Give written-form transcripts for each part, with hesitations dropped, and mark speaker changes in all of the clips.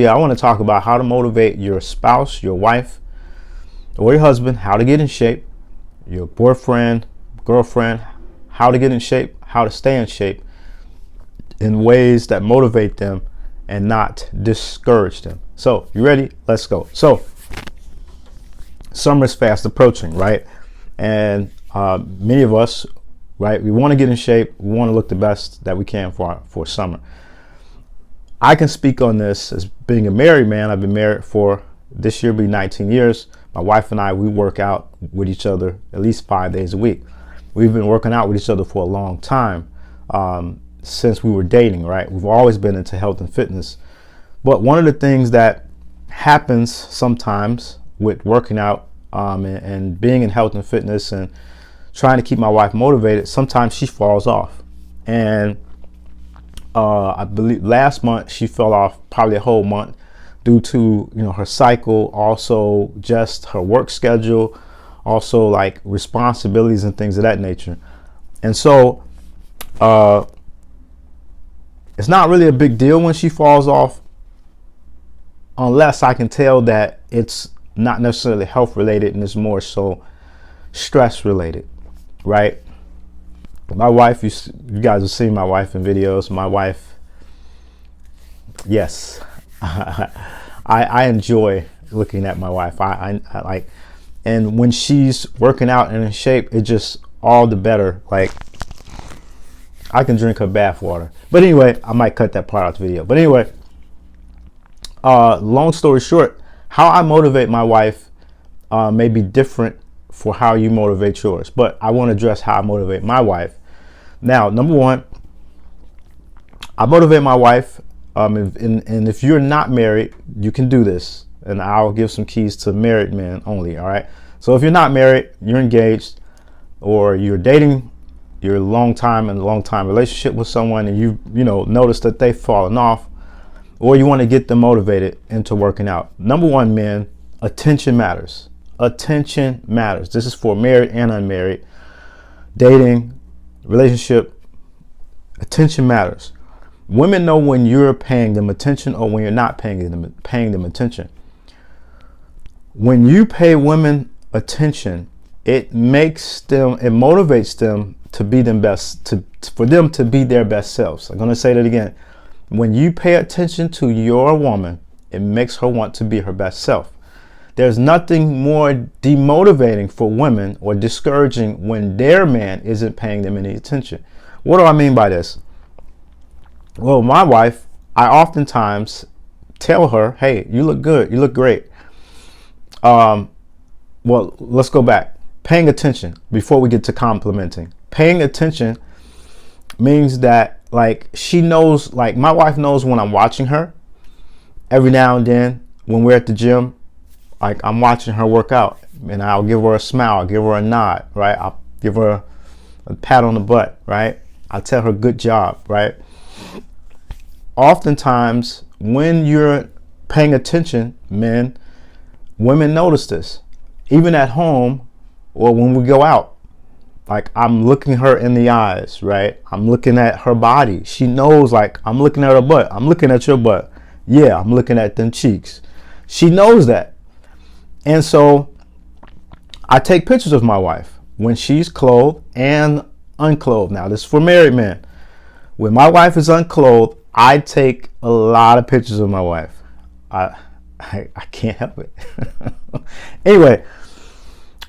Speaker 1: Yeah, I want to talk about how to motivate your spouse, your wife, or your husband, how to get in shape, your boyfriend, girlfriend, how to get in shape, how to stay in shape in ways that motivate them and not discourage them. So, you ready? Let's go. So, summer's fast approaching, right? And many of us, right, we want to get in shape. We want to look the best that we can for summer. I can speak on this as being a married man. I've been married for this year, be 19 years. My wife and I, we work out with each other at least 5 days a week. We've been working out with each other for a long time, since we were dating, right? We've always been into health and fitness. But one of the things that happens sometimes with working out and being in health and fitness and trying to keep my wife motivated, sometimes she falls off. And I believe last month she fell off probably a whole month due to, her cycle, also just her work schedule, also like responsibilities and things of that nature. And so it's not really a big deal when she falls off, unless I can tell that it's not necessarily health related and it's more so stress related, right? My wife, you guys have seen my wife in videos. My wife, yes, I enjoy looking at my wife. I like, and when she's working out and in shape, it just all the better. Like, I can drink her bath water. But anyway, I might cut that part out the video. But anyway, long story short, how I motivate my wife may be different for how you motivate yours. But I want to address how I motivate my wife. Now, number one, I motivate my wife, and if you're not married, you can do this, and I'll give some keys to married men only, all right? So if you're not married, you're engaged, or you're dating, you're in a long time relationship with someone, and you notice that they've fallen off, or you want to get them motivated into working out. Number one, men, attention matters. Attention matters. This is for married and unmarried, dating, relationship. Attention matters. Women know when you're paying them attention or when you're not paying them attention. When you pay women attention, it motivates them to be them best, for them to be their best selves. I'm going to say that again. When you pay attention to your woman, it makes her want to be her best self. There's nothing more demotivating for women or discouraging when their man isn't paying them any attention. What do I mean by this? Well, my wife, I oftentimes tell her, hey, you look good. You look great. Well, let's go back. Paying attention before we get to complimenting. Paying attention means that, like, she knows, like, my wife knows when I'm watching her. Every now and then when we're at the gym, like, I'm watching her work out, and I'll give her a smile, I'll give her a nod, right? I'll give her a pat on the butt, right? I'll tell her good job, right? Oftentimes, when you're paying attention, men, women notice this. Even at home or when we go out, like, I'm looking her in the eyes, right? I'm looking at her body. She knows, like, I'm looking at her butt. I'm looking at your butt. Yeah, I'm looking at them cheeks. She knows that. And so I take pictures of my wife when she's clothed and unclothed. Now, this is for married men. When my wife is unclothed, I take a lot of pictures of my wife. I can't help it. Anyway,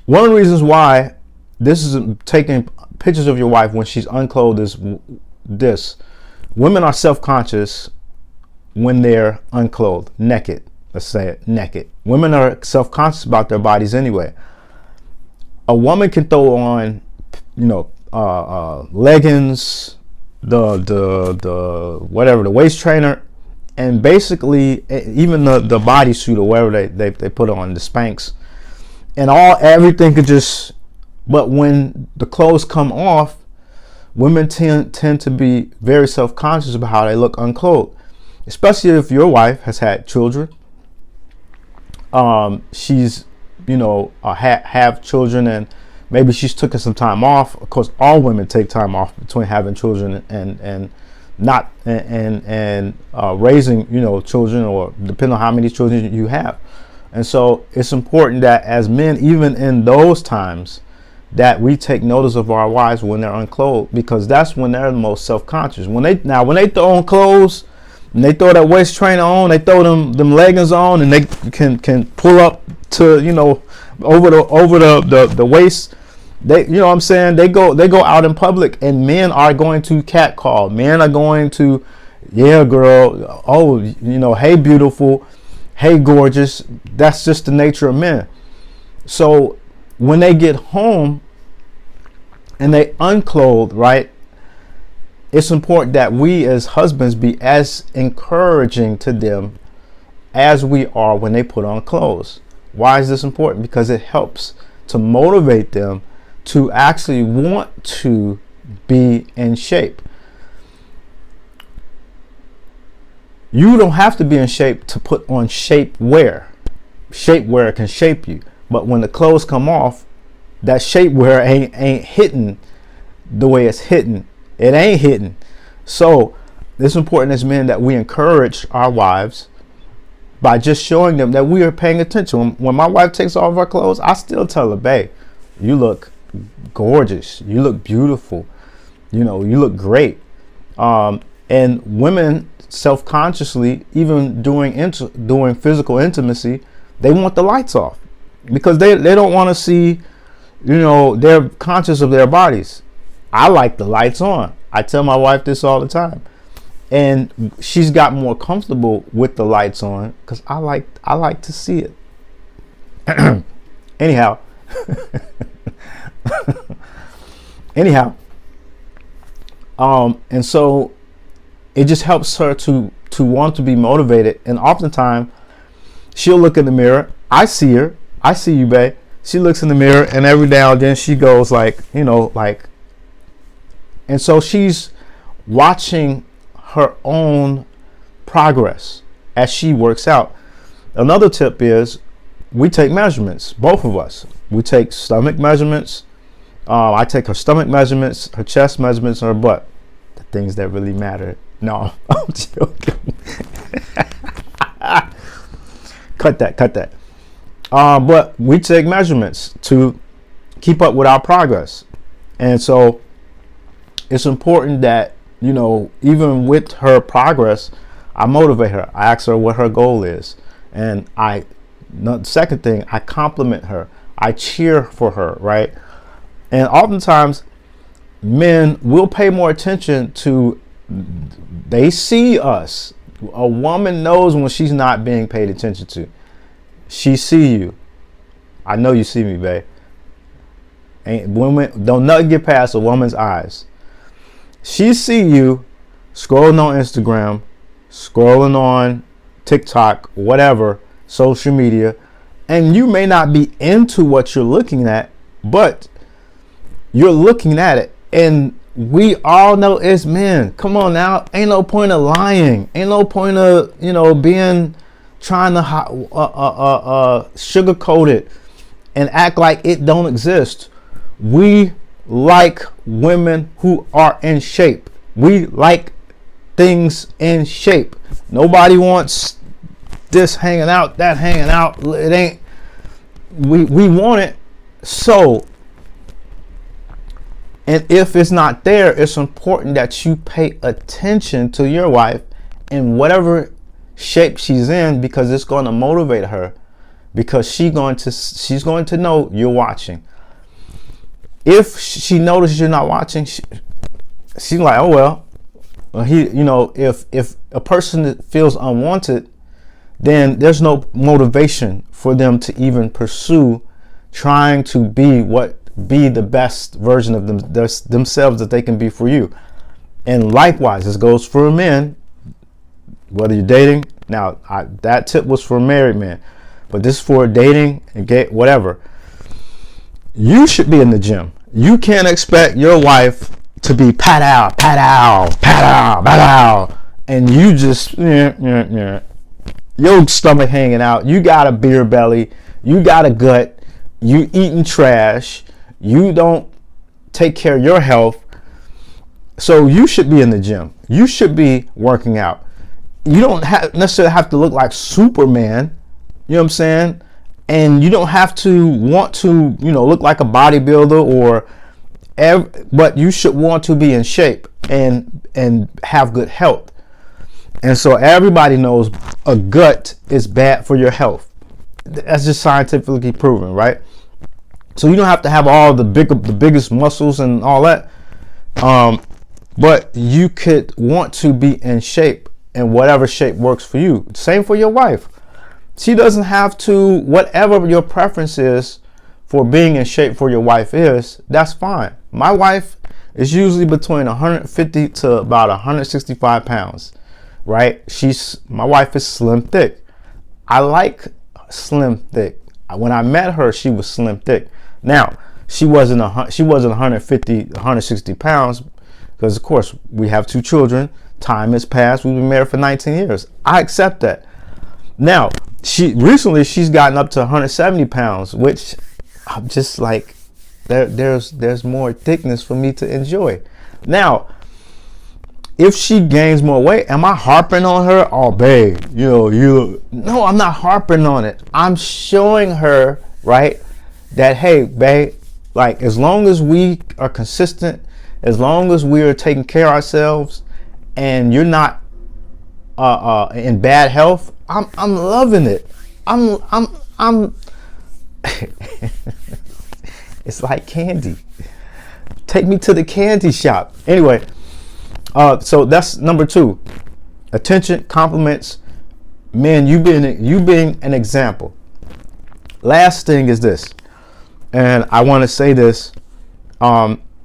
Speaker 1: one of the reasons why this is taking pictures of your wife when she's unclothed is this. Women are self-conscious when they're unclothed, naked. Let's say it, naked. Women are self-conscious about their bodies anyway. A woman can throw on, leggings, the whatever, the waist trainer, and basically even the bodysuit or whatever they put on, the Spanx, and everything could just. But when the clothes come off, women tend to be very self-conscious about how they look unclothed, especially if your wife has had children. She's have children, and maybe she's taken some time off. Of course, all women take time off between having children and not and raising, children, or depending on how many children you have. And so it's important that as men, even in those times, that we take notice of our wives when they're unclothed, because that's when they're the most self-conscious. When they throw on clothes, and they throw that waist trainer on, they throw them leggings on, and they can pull up to, over the waist. They, what I'm saying, they go out in public, and men are going to catcall. Men are going to, yeah, girl, oh, hey, beautiful, hey, gorgeous. That's just the nature of men. So when they get home and they unclothed, right, it's important that we as husbands be as encouraging to them as we are when they put on clothes. Why is this important? Because it helps to motivate them to actually want to be in shape. You don't have to be in shape to put on shapewear. Shapewear can shape you, but when the clothes come off, that shapewear ain't hitting the way it's hitting. It ain't hitting. So it's important as men that we encourage our wives by just showing them that we are paying attention. When my wife takes off her clothes, I still tell her, babe, you look gorgeous, you look beautiful, you look great. And women self-consciously, even doing physical intimacy, they want the lights off because they don't want to see, they're conscious of their bodies. I like the lights on. I tell my wife this all the time, and she's got more comfortable with the lights on because I like to see it. Anyhow. And so it just helps her to want to be motivated. And oftentimes she'll look in the mirror. I see her. I see you, babe. She looks in the mirror, and every now and then she goes like, and so she's watching her own progress as she works out. Another tip is we take measurements, both of us. We take stomach measurements. I take her stomach measurements, her chest measurements, and her butt. The things that really matter. No, I'm joking. Cut that. But we take measurements to keep up with our progress. And so it's important that, even with her progress, I motivate her. I ask her what her goal is. And the second thing, I compliment her. I cheer for her, right? And oftentimes men will pay more attention to, they see us. A woman knows when she's not being paid attention to. She see you. I know you see me, babe. Women don't nothing get past a woman's eyes. She see you scrolling on Instagram, scrolling on TikTok, whatever, social media, and you may not be into what you're looking at, but you're looking at it. And we all know as men, come on now, ain't no point of lying. Ain't no point of, trying to sugarcoat it and act like it don't exist. We like women who are in shape. We like things in shape. Nobody wants this hanging out, that hanging out. It ain't. We want it. So, and if it's not there, it's important that you pay attention to your wife in whatever shape she's in, because it's going to motivate her, because she's going to know you're watching. If she notices you're not watching, she's like, oh well, if a person feels unwanted, then there's no motivation for them to even pursue trying to be the best version of themselves that they can be for you. And likewise, this goes for men, whether you're dating. Now, that tip was for married men, but this is for dating and whatever. You should be in the gym. You can't expect your wife to be pat out, and you just your stomach hanging out. You got a beer belly. You got a gut. You eating trash. You don't take care of your health. So you should be in the gym. You should be working out. You don't necessarily have to look like Superman. You know what I'm saying? And you don't have to want to, look like a bodybuilder but you should want to be in shape and have good health. And so everybody knows a gut is bad for your health. That's just scientifically proven, right? So you don't have to have all the biggest muscles and all that. But you could want to be in shape, and whatever shape works for you. Same for your wife. She doesn't have to, whatever your preference is for being in shape for your wife is, that's fine. My wife is usually between 150 to about 165 pounds, right? My wife is slim thick. I like slim thick. When I met her, she was slim thick. Now, she wasn't 150, 160 pounds, because of course we have 2 children. Time has passed. We've been married for 19 years. I accept that. Now, she's gotten up to 170 pounds, which I'm just like, there's more thickness for me to enjoy. Now, if she gains more weight, am I harping on her? Oh, babe, no, I'm not harping on it. I'm showing her, right, that, hey, babe, like, as long as we are consistent, as long as we are taking care of ourselves, and you're not in bad health, I'm loving it. I'm it's like candy. Take me to the candy shop. Anyway, so that's number 2. Attention, compliments. Man, you being an example. Last thing is this, and I want to say this.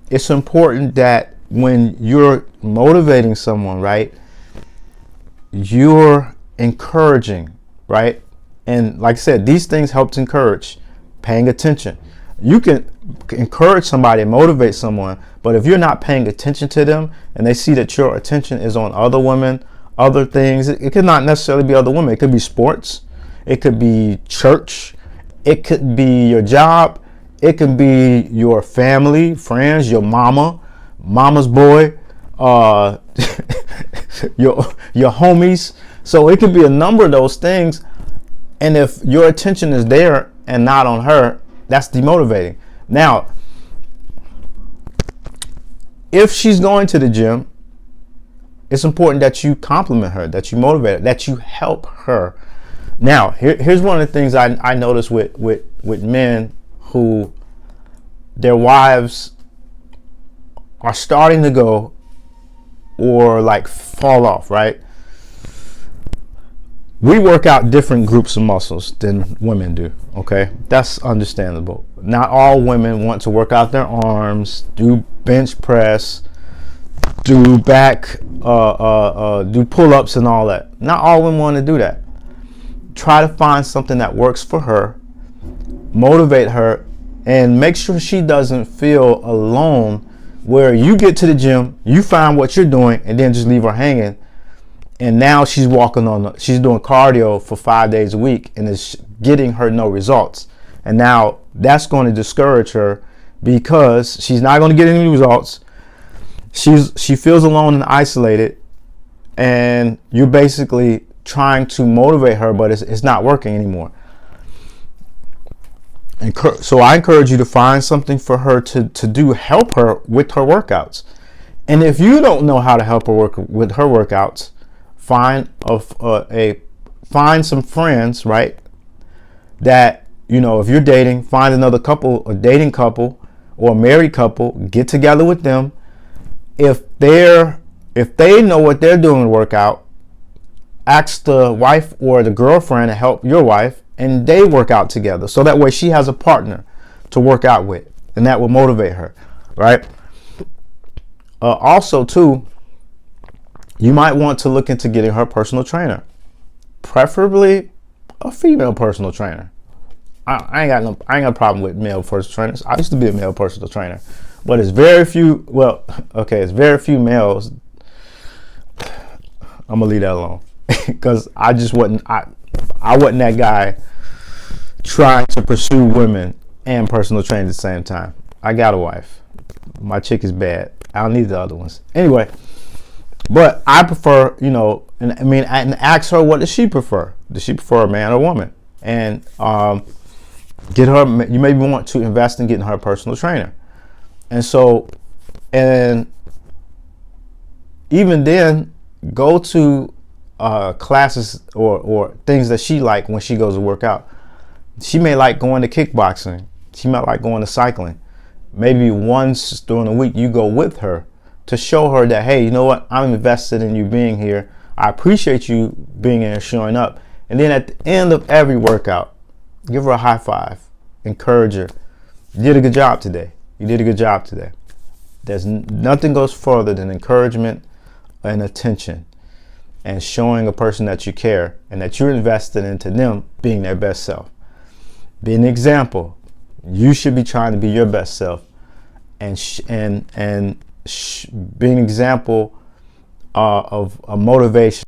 Speaker 1: It's important that when you're motivating someone, right, you're encouraging, right? And like I said, these things help to encourage, paying attention. You can encourage somebody and motivate someone, but if you're not paying attention to them and they see that your attention is on other women, other things, it could not necessarily be other women. It could be sports. It could be church. It could be your job. It could be your family, friends, your mama's boy, your homies. So it could be a number of those things. And if your attention is there and not on her, that's demotivating. Now, if she's going to the gym, it's important that you compliment her, that you motivate her, that you help her. Now, here's one of the things I notice with men who their wives are starting to go or like fall off, right? We work out different groups of muscles than women do, okay? That's understandable. Not all women want to work out their arms, do bench press, do back, do pull-ups and all that. Not all women want to do that. Try to find something that works for her, motivate her, and make sure she doesn't feel alone where you get to the gym, you find what you're doing, and then just leave her hanging. And now she's doing cardio for 5 days a week and is getting her no results. And now that's going to discourage her because she's not going to get any results. She feels alone and isolated, and you're basically trying to motivate her, but it's not working anymore. So I encourage you to find something for her to do, help her with her workouts. And if you don't know how to help her with her workouts, find some friends, right? That, if you're dating, find another couple, a dating couple or a married couple, get together with them. If they know what they're doing to work out, ask the wife or the girlfriend to help your wife, and they work out together. So that way she has a partner to work out with, and that will motivate her, right? Also, too, you might want to look into getting her a personal trainer, preferably a female personal trainer. I ain't got a problem with male personal trainers. I used to be a male personal trainer, but it's very few. Well, okay, it's very few males. I'm gonna leave that alone because I just wasn't. I wasn't that guy trying to pursue women and personal training at the same time. I got a wife. My chick is bad. I don't need the other ones. Anyway, but I prefer, and ask her, what does she prefer? Does she prefer a man or woman? And get her. You maybe want to invest in getting her a personal trainer. And so, and even then, go to classes or things that she like when she goes to work out. She may like going to kickboxing. She might like going to cycling. Maybe once during the week you go with her to show her that, hey, you know what? I'm invested in you being here. I appreciate you being here, showing up. And then at the end of every workout, give her a high five, encourage her. You did a good job today. You did a good job today. There's nothing goes further than encouragement and attention and showing a person that you care and that you're invested into them being their best self. Be an example. You should be trying to be your best self, and be an example of a motivation.